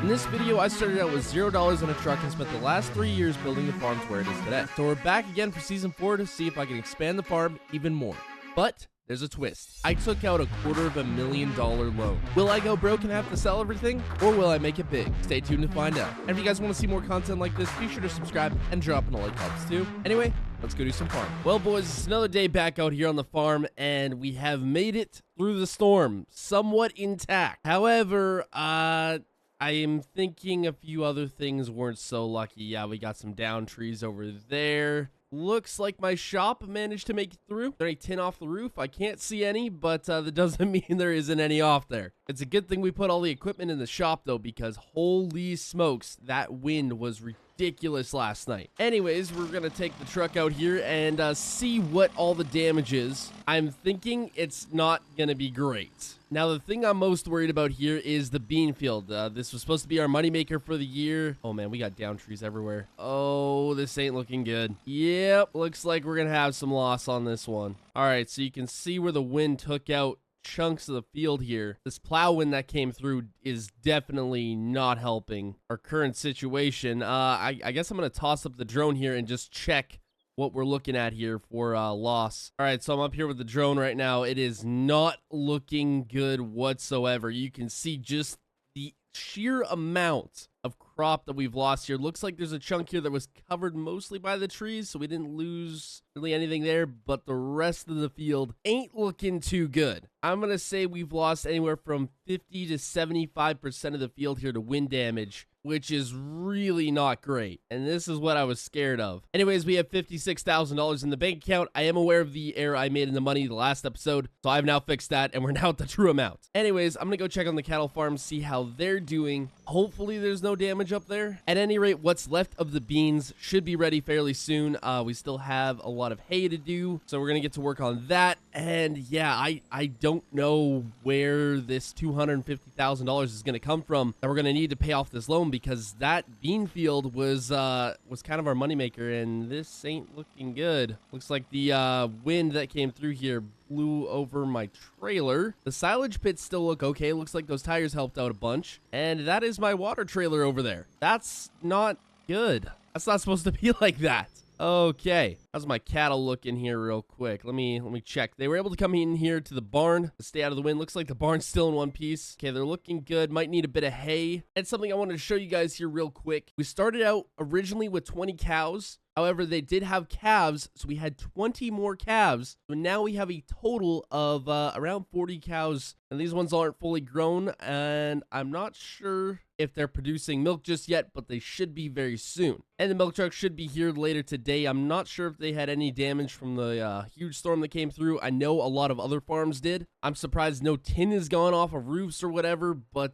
In this video, I started out with $0 in a truck and spent the last 3 years building the farm to where it is today. So we're back again for season 4 to see if I can expand the farm even more. But there's a twist. I took out a $250,000 loan. Will I go broke and have to sell everything? Or will I make it big? Stay tuned to find out. And if you guys want to see more content like this, be sure to subscribe and drop in a like helps too. Anyway, let's go do some farming. Well, boys, it's another day back out here on the farm, and we have made it through the storm, somewhat intact. However, I am thinking a few other things weren't so lucky. Yeah, we got some down trees over there. Looks like my shop managed to make it through. Is there any tin off the roof? I can't see any, but that doesn't mean there isn't any off there. It's a good thing we put all the equipment in the shop, though, because holy smokes, that wind was ridiculous last night. Anyways, we're going to take the truck out here and see what all the damage is. I'm thinking it's not going to be great. Now, the thing I'm most worried about here is the bean field. This was supposed to be our moneymaker for the year. Oh, man, we got down trees everywhere. Oh, this ain't looking good. Yep, looks like we're going to have some loss on this one. All right, so you can see where the wind took out chunks of the field here. This plow wind that came through is definitely not helping our current situation. I guess I'm going to toss up the drone here and just check what we're looking at here for loss. All right, so I'm up here with the drone right now. It is not looking good whatsoever. You can see just the sheer amount of crop that we've lost here. Looks like there's a chunk here that was covered mostly by the trees, so we didn't lose really anything there, but the rest of the field ain't looking too good. I'm gonna say we've lost anywhere from 50 to 75% of the field here to wind damage, which is really not great. And this is what I was scared of. Anyways, we have $56,000 in the bank account. I am aware of the error I made in the money the last episode, so I've now fixed that, and we're now at the true amount. Anyways, I'm gonna go check on the cattle farm, see how they're doing. Hopefully there's no damage up there. At any rate, what's left of the beans should be ready fairly soon. We still have a lot of hay to do, so we're gonna get to work on that. And yeah, I don't know where this $250,000 is gonna come from that we're gonna need to pay off this loan, because that bean field was kind of our moneymaker, and this ain't looking good. Looks like the wind that came through here blew over my trailer. The silage pits still look okay. Looks like those tires helped out a bunch. And that is my water trailer over there. That's not good. That's not supposed to be like that. Okay, how's my cattle looking here real quick? Let me check. They were able to come in here to the barn to stay out of the wind. Looks like the barn's still in one piece. Okay, they're looking good. Might need a bit of hay. And something I wanted to show you guys here real quick. We started out originally with 20 cows. However, they did have calves, so we had 20 more calves. So now we have a total of around 40 cows. And these ones aren't fully grown, and I'm not sure if they're producing milk just yet, but they should be very soon. And the milk truck should be here later today. I'm not sure if they had any damage from the huge storm that came through. I know a lot of other farms did. I'm surprised no tin has gone off of roofs or whatever, but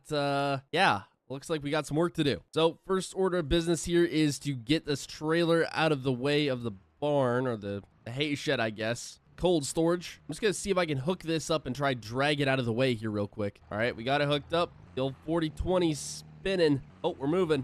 yeah. Looks like we got some work to do. So first order of business here is to get this trailer out of the way of the barn, or the hay shed, I guess. Cold storage. I'm just going to see if I can hook this up and try drag it out of the way here real quick. All right, we got it hooked up. The old 40-20 spinning. Oh, we're moving.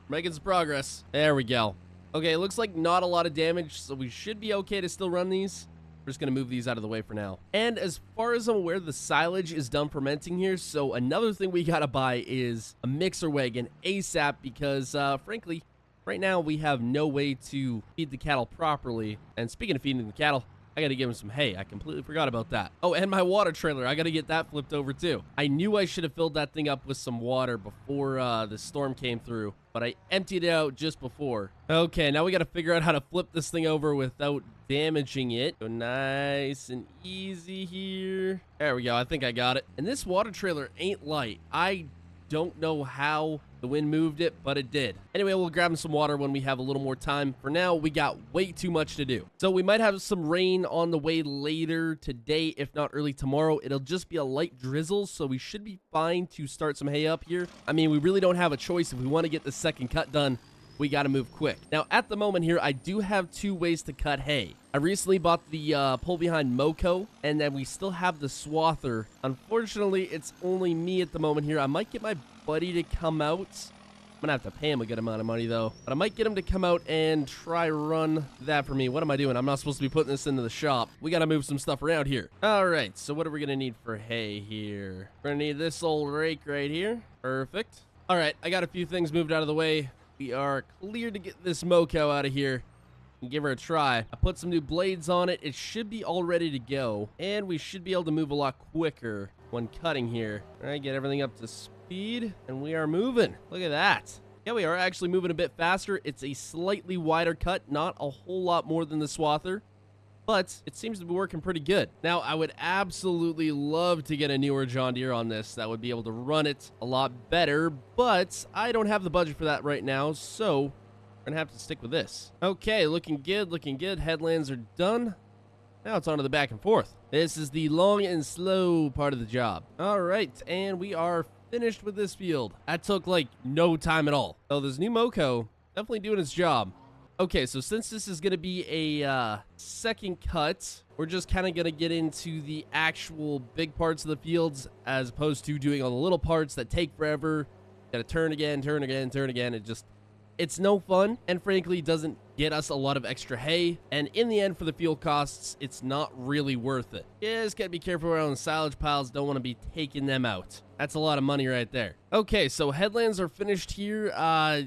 We're making some progress. There we go. Okay, looks like not a lot of damage, so we should be okay to still run these. We're just going to move these out of the way for now. And as far as I'm aware, the silage is done fermenting here. So another thing we got to buy is a mixer wagon ASAP, because frankly, right now we have no way to feed the cattle properly. And speaking of feeding the cattle, I got to give them some hay. I completely forgot about that. Oh, and my water trailer. I got to get that flipped over too. I knew I should have filled that thing up with some water before the storm came through, but I emptied it out just before. Okay, now we got to figure out how to flip this thing over without damaging it. So nice and easy here. There we go. I think I got it. And this water trailer ain't light. I don't know how the wind moved it, but it did. Anyway, we'll grab some water when we have a little more time. For now, we got way too much to do. So we might have some rain on the way later today, if not early tomorrow. It'll just be a light drizzle, so we should be fine to start some hay up here. I mean, we really don't have a choice. If we want to get the second cut done, we got to move quick. Now, at the moment here, I do have 2 ways to cut hay. I recently bought the pull behind Moco, and then we still have the swather. Unfortunately, it's only me at the moment here. I might get my buddy to come out. I'm gonna have to pay him a good amount of money though, but I might get him to come out and try run that for me. What am I doing? I'm not supposed to be putting this into the shop. We gotta move some stuff around here. All right, so what are we gonna need for hay here? We're gonna need this old rake right here. Perfect. All right, I got a few things moved out of the way. We are clear to get this moco out of here and give her a try. I put some new blades on it. It should be all ready to go, and we should be able to move a lot quicker when cutting here. All right, get everything up to speed, and we are moving. Look at that. Yeah, we are actually moving a bit faster. It's a slightly wider cut, not a whole lot more than the swather, but it seems to be working pretty good. Now, I would absolutely love to get a newer John Deere on this that would be able to run it a lot better, but I don't have the budget for that right now, so we're gonna have to stick with this. Okay, looking good, looking good. Headlands are done. Now it's on to the back and forth. This is the long and slow part of the job. All right, and we are finished with this field. That took like no time at all. So this new moco definitely doing its job. Okay, so since this is going to be a second cut, we're just kind of going to get into the actual big parts of the fields as opposed to doing all the little parts that take forever. Got to turn again, turn again, turn again. It's no fun, and frankly doesn't get us a lot of extra hay, and in the end for the fuel costs, it's not really worth it. Just gotta be careful around the silage piles, don't want to be taking them out. That's a lot of money right there. Okay, so headlands are finished here.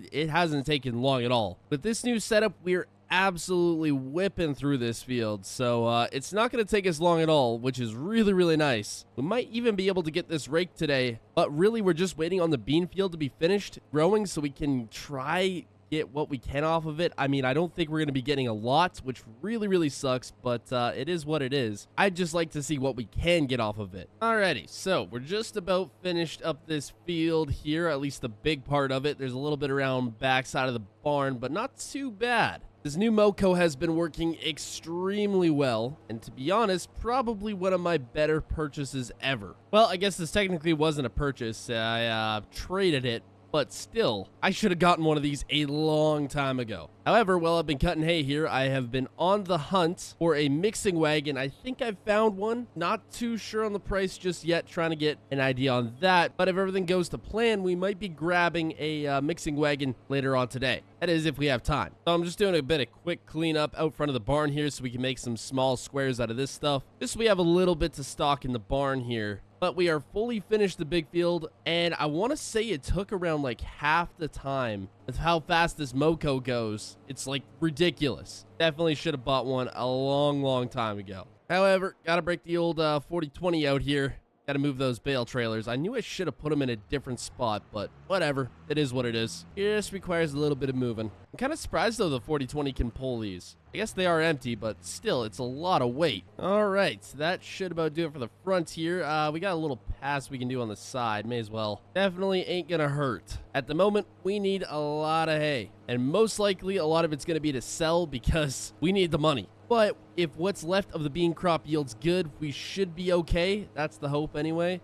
It hasn't taken long at all. With this new setup, we're absolutely whipping through this field, so it's not going to take us long at all, which is really, really nice. We might even be able to get this raked today, but really we're just waiting on the bean field to be finished growing so we can try get what we can off of it. I mean, I don't think we're going to be getting a lot, which really, really sucks, but it is what it is. I'd just like to see what we can get off of it. Alrighty, so we're just about finished up this field here, at least the big part of it. There's a little bit around backside of the barn, but not too bad. This new moco has been working extremely well, and to be honest, probably one of my better purchases ever. Well, I guess this technically wasn't a purchase. I traded it, but still, I should have gotten one of these a long time ago. However, while I've been cutting hay here, I have been on the hunt for a mixing wagon. I think I've found one. Not too sure on the price just yet, trying to get an idea on that. But if everything goes to plan, we might be grabbing a mixing wagon later on today. That is, if we have time. So I'm just doing a bit of quick cleanup out front of the barn here so we can make some small squares out of this stuff. Just so we have a little bit to stock in the barn here. But we are fully finished the big field, and I want to say it took around like half the time with how fast this moco goes. It's like ridiculous. Definitely should have bought one a long, long time ago. However, gotta break the old 40-20 out here. Gotta move those bale trailers. I knew I should have put them in a different spot, but whatever. It is what it is. It just requires a little bit of moving. I'm kind of surprised, though, the 40-20 can pull these. I guess they are empty, but still, it's a lot of weight. All right, so that should about do it for the front here. We got a little pass we can do on the side. May as well. Definitely ain't gonna hurt. At the moment, we need a lot of hay. And most likely, a lot of it's gonna be to sell because we need the money. But if what's left of the bean crop yields good, we should be okay. That's the hope anyway.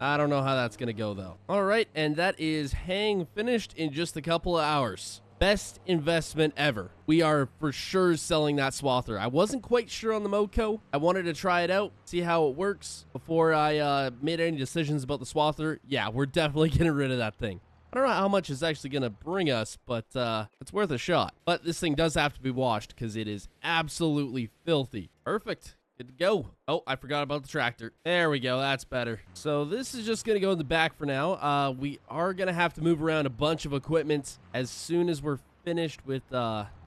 I don't know how that's going to go, though. All right, and that is hang finished in just a couple of hours. Best investment ever. We are for sure selling that swather. I wasn't quite sure on the moco. I wanted to try it out, see how it works before I made any decisions about the swather. Yeah, we're definitely getting rid of that thing. I don't know how much it's actually going to bring us, but it's worth a shot. But this thing does have to be washed because it is absolutely filthy. Perfect. Good to go. Oh, I forgot about the tractor. There we go. That's better. So this is just going to go in the back for now. We are going to have to move around a bunch of equipment as soon as we're finished with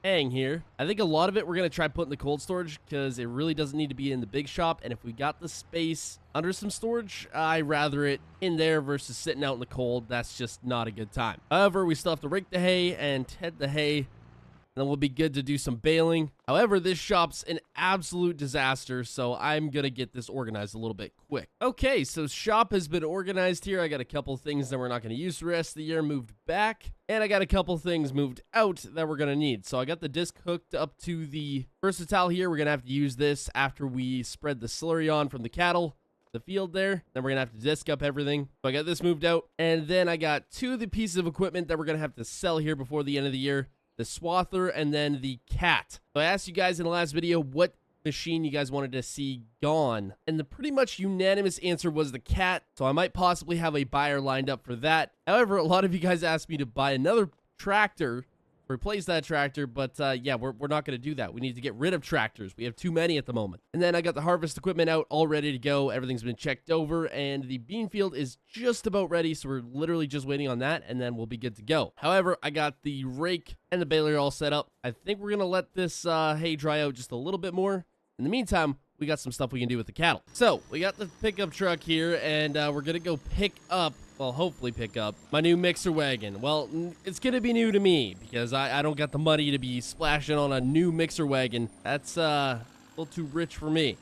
haying here. I think a lot of it we're going to try putting in the cold storage because it really doesn't need to be in the big shop. And if we got the space under some storage, I rather it in there versus sitting out in the cold. That's just not a good time. However, we still have to rake the hay and head the hay. Then we'll be good to do some baling. However, this shop's an absolute disaster, so I'm going to get this organized a little bit quick. Okay, so shop has been organized here. I got a couple things that we're not going to use the rest of the year moved back. And I got a couple things moved out that we're going to need. So I got the disc hooked up to the versatile here. We're going to have to use this after we spread the slurry on from the cattle. The field there. Then we're gonna have to disc up everything. So I got this moved out. And then I got two of the pieces of equipment that we're going to have to sell here before the end of the year. The swather and then the cat. So I asked you guys in the last video what machine you guys wanted to see gone, and the pretty much unanimous answer was the cat, so I might possibly have a buyer lined up for that. However, a lot of you guys asked me to buy another tractor replace that tractor, but yeah, we're not going to do that. We need to get rid of tractors. We have too many at the moment. And then I got the harvest equipment out all ready to go. Everything's been checked over, and the bean field is just about ready, so we're literally just waiting on that, and then we'll be good to go. However, I got the rake and the baler all set up. I think we're going to let this hay dry out just a little bit more. In the meantime, we got some stuff we can do with the cattle. So we got the pickup truck here, and we're going to go pick up, well, hopefully pick up my new mixer wagon. Well, it's going to be new to me because I don't got the money to be splashing on a new mixer wagon. That's a little too rich for me.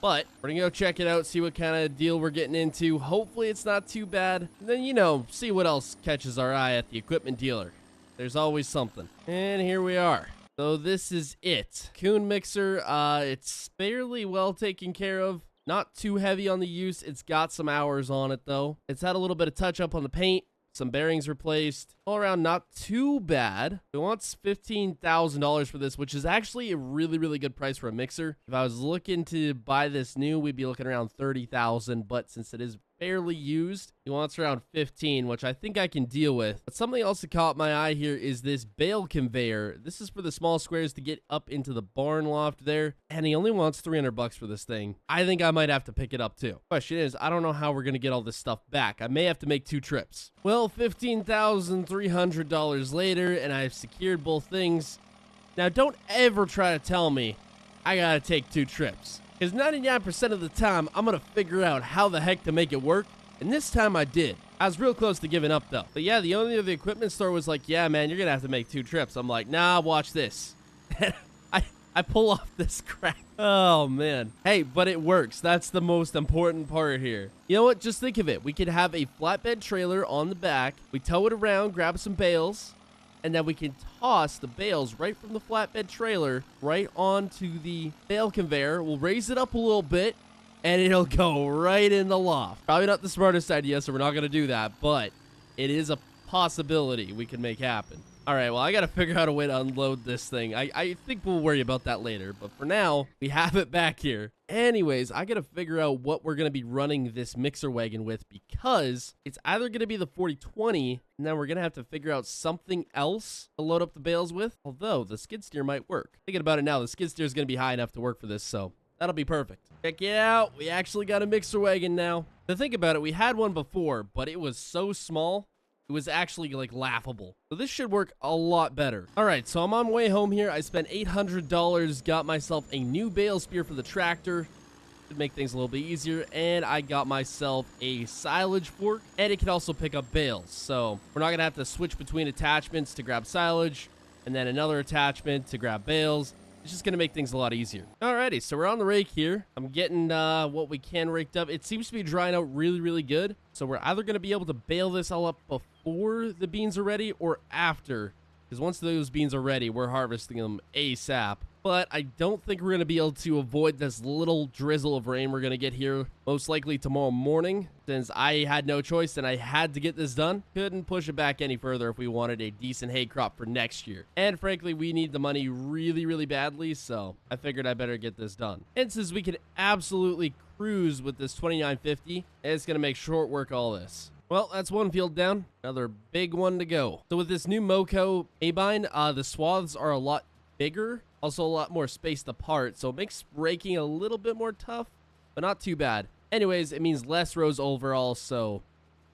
But we're going to go check it out, see what kind of deal we're getting into. Hopefully it's not too bad. And then, you know, see what else catches our eye at the equipment dealer. There's always something. And here we are. So this is it. Coon mixer, it's fairly well taken care of. Not too heavy on the use. It's got some hours on it, though. It's had a little bit of touch up on the paint. Some bearings replaced. All around, not too bad. It wants $15,000 for this, which is actually a really, really good price for a mixer. If I was looking to buy this new, we'd be looking around $30,000. But since it is fairly used, he wants around 15, which I think I can deal with. But something else that caught my eye here is this bale conveyor. This is for the small squares to get up into the barn loft there, and he only wants $300 for this thing. I think I might have to pick it up too. Question is, I don't know how we're gonna get all this stuff back. I may have to make 2 trips. Well, $15,300 later, and I've secured both things. Now, don't ever try to tell me I gotta take 2 trips. Because 99% of the time, I'm going to figure out how the heck to make it work. And this time I did. I was real close to giving up, though. But yeah, the owner of the equipment store was like, yeah, man, you're going to have to make 2 trips. I'm like, nah, watch this. I pull off this crap. Oh, man. Hey, but it works. That's the most important part here. You know what? Just think of it. We could have a flatbed trailer on the back. We tow it around, grab some bales, and then we can toss the bales right from the flatbed trailer right onto the bale conveyor. We'll raise it up a little bit, and it'll go right in the loft. Probably not the smartest idea, so we're not going to do that, but it is a possibility we can make happen. All right, well, I got to figure out a way to unload this thing. I think we'll worry about that later, but for now, we have it back here. Anyways, I got to figure out what we're going to be running this mixer wagon with, because it's either going to be the 4020, and then we're going to have to figure out something else to load up the bales with, although the skid steer might work. Thinking about it now, the skid steer is going to be high enough to work for this, so that'll be perfect. Check it out. We actually got a mixer wagon now. To think about it, we had one before, but it was so small. It was actually, like, laughable. So this should work a lot better. All right, so I'm on my way home here. I spent $800, got myself a new bale spear for the tractor to make things a little bit easier, and I got myself a silage fork, and it can also pick up bales. So we're not going to have to switch between attachments to grab silage, and then another attachment to grab bales. It's just going to make things a lot easier. Alrighty, so we're on the rake here. I'm getting what we can raked up. It seems to be drying out really, really good. So we're either going to be able to bale this all up before the beans are ready or after. Because once those beans are ready, we're harvesting them ASAP. But I don't think we're going to be able to avoid this little drizzle of rain we're going to get here most likely tomorrow morning, since I had no choice and I had to get this done. Couldn't push it back any further if we wanted a decent hay crop for next year. And frankly, we need the money really, really badly, so I figured I better get this done. And since we can absolutely cruise with this 2950, it's going to make short work all this. Well, that's one field down. Another big one to go. So with this new Moco A-bind, the swaths are a lot bigger. Also a lot more spaced apart, so it makes raking a little bit more tough, but not too bad. Anyways, it means less rows overall, so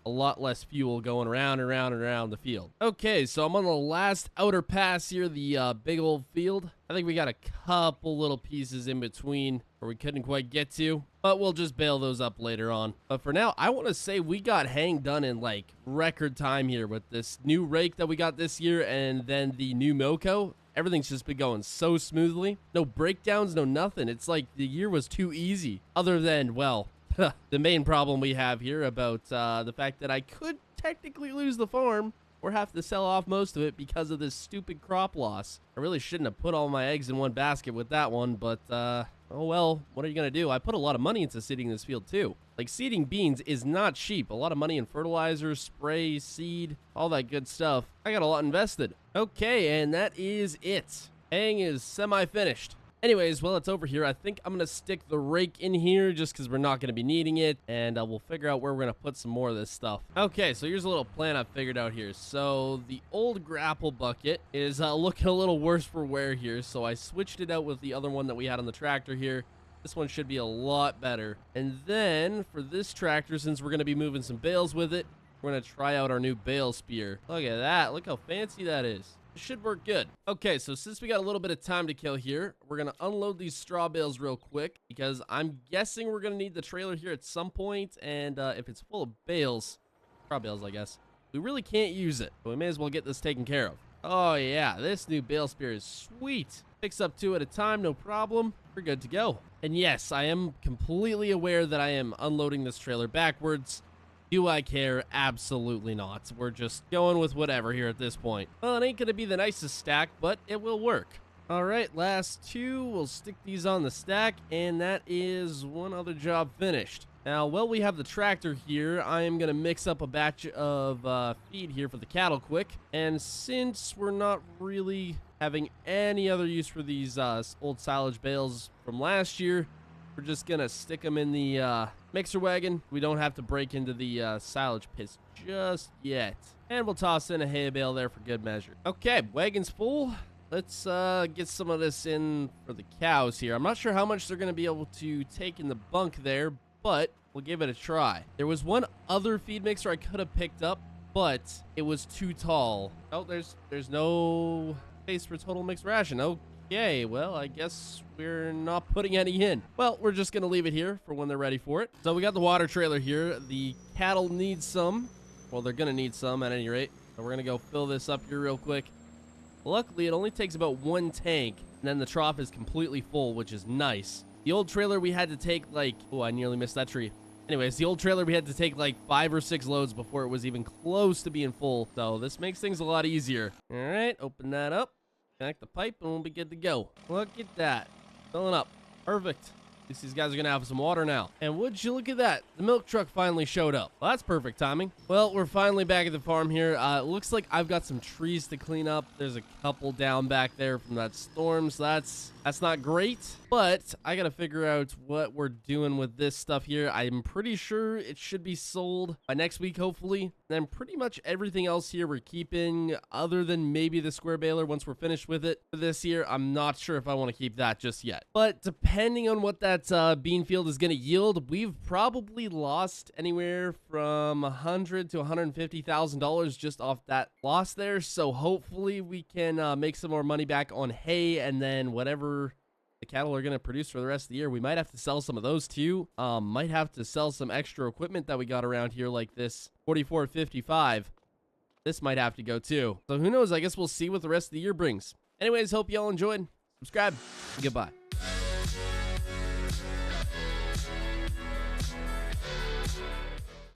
a lot less fuel going around and around and around the field. Okay, so I'm on the last outer pass here, the big old field. I think we got a couple little pieces in between where we couldn't quite get to, but we'll just bail those up later on. But for now, I want to say we got haying done in like record time here with this new rake that we got this year and then the new Moco. Everything's just been going so smoothly. No breakdowns, no nothing. It's like the year was too easy. Other than, well, the main problem we have here about the fact that I could technically lose the farm or have to sell off most of it because of this stupid crop loss. I really shouldn't have put all my eggs in one basket with that one, but oh well, what are you going to do? I put a lot of money into seeding this field too. Like, seeding beans is not cheap. A lot of money in fertilizer, spray, seed, all that good stuff. I got a lot invested. Okay, and that is it. Haying is semi-finished. Anyways, while it's over here, I think I'm going to stick the rake in here just because we're not going to be needing it. And we'll figure out where we're going to put some more of this stuff. Okay, so here's a little plan I've figured out here. So the old grapple bucket is looking a little worse for wear here. So I switched it out with the other one that we had on the tractor here. This one should be a lot better. And then for this tractor, since we're going to be moving some bales with it, we're going to try out our new bale spear. Look at that. Look how fancy that is. It should work good. Okay, so since we got a little bit of time to kill here, we're going to unload these straw bales real quick because I'm guessing we're going to need the trailer here at some point. And if it's full of bales, straw bales, I guess, we really can't use it. So we may as well get this taken care of. Oh, yeah, this new bale spear is sweet. Picks up 2 at a time, no problem. We're good to go. And yes, I am completely aware that I am unloading this trailer backwards. Do I care? Absolutely not. We're just going with whatever here at this point. Well, it ain't going to be the nicest stack, but it will work. All right, last 2. We'll stick these on the stack, and that is one other job finished. Now, while we have the tractor here, I am going to mix up a batch of feed here for the cattle quick. And since we're not really having any other use for these old silage bales from last year, we're just going to stick them in the mixer wagon. We don't have to break into the silage pits just yet. And we'll toss in a hay bale there for good measure. Okay, wagon's full. Let's get some of this in for the cows here. I'm not sure how much they're going to be able to take in the bunk there, but we'll give it a try. There was one other feed mixer I could have picked up, but it was too tall. Oh, there's no space for total mixed ration. Okay, well, I guess we're not putting any in. Well, we're just going to leave it here for when they're ready for it. So we got the water trailer here. The cattle need some. Well, they're going to need some at any rate. So we're going to go fill this up here real quick. Luckily, it only takes about 1 tank, and then the trough is completely full, which is nice. The old trailer we had to take like... Oh, I nearly missed that tree. Anyways, the old trailer we had to take like 5 or 6 loads before it was even close to being full. So this makes things a lot easier. All right, open that up. Connect the pipe and we'll be good to go. Look at that. Filling up. Perfect. At least these guys are going to have some water now. And would you look at that? The milk truck finally showed up. Well, that's perfect timing. Well, we're finally back at the farm here. It looks like I've got some trees to clean up. There's a couple down back there from that storm, so that's not great. But I got to figure out what we're doing with this stuff here. I'm pretty sure it should be sold by next week, hopefully. And then pretty much everything else here we're keeping, other than maybe the square baler once we're finished with it for this year. I'm not sure if I want to keep that just yet. But depending on what that bean field is going to yield, we've probably lost anywhere from $100,000 to $150,000 just off that loss there. So hopefully we can make some more money back on hay, and then whatever the cattle are going to produce for the rest of the year, we might have to sell some of those too. Might have to sell some extra equipment that we got around here, like this 4455. This might have to go too. So who knows? I guess we'll see what the rest of the year brings. Anyways, hope y'all enjoyed. Subscribe. Goodbye.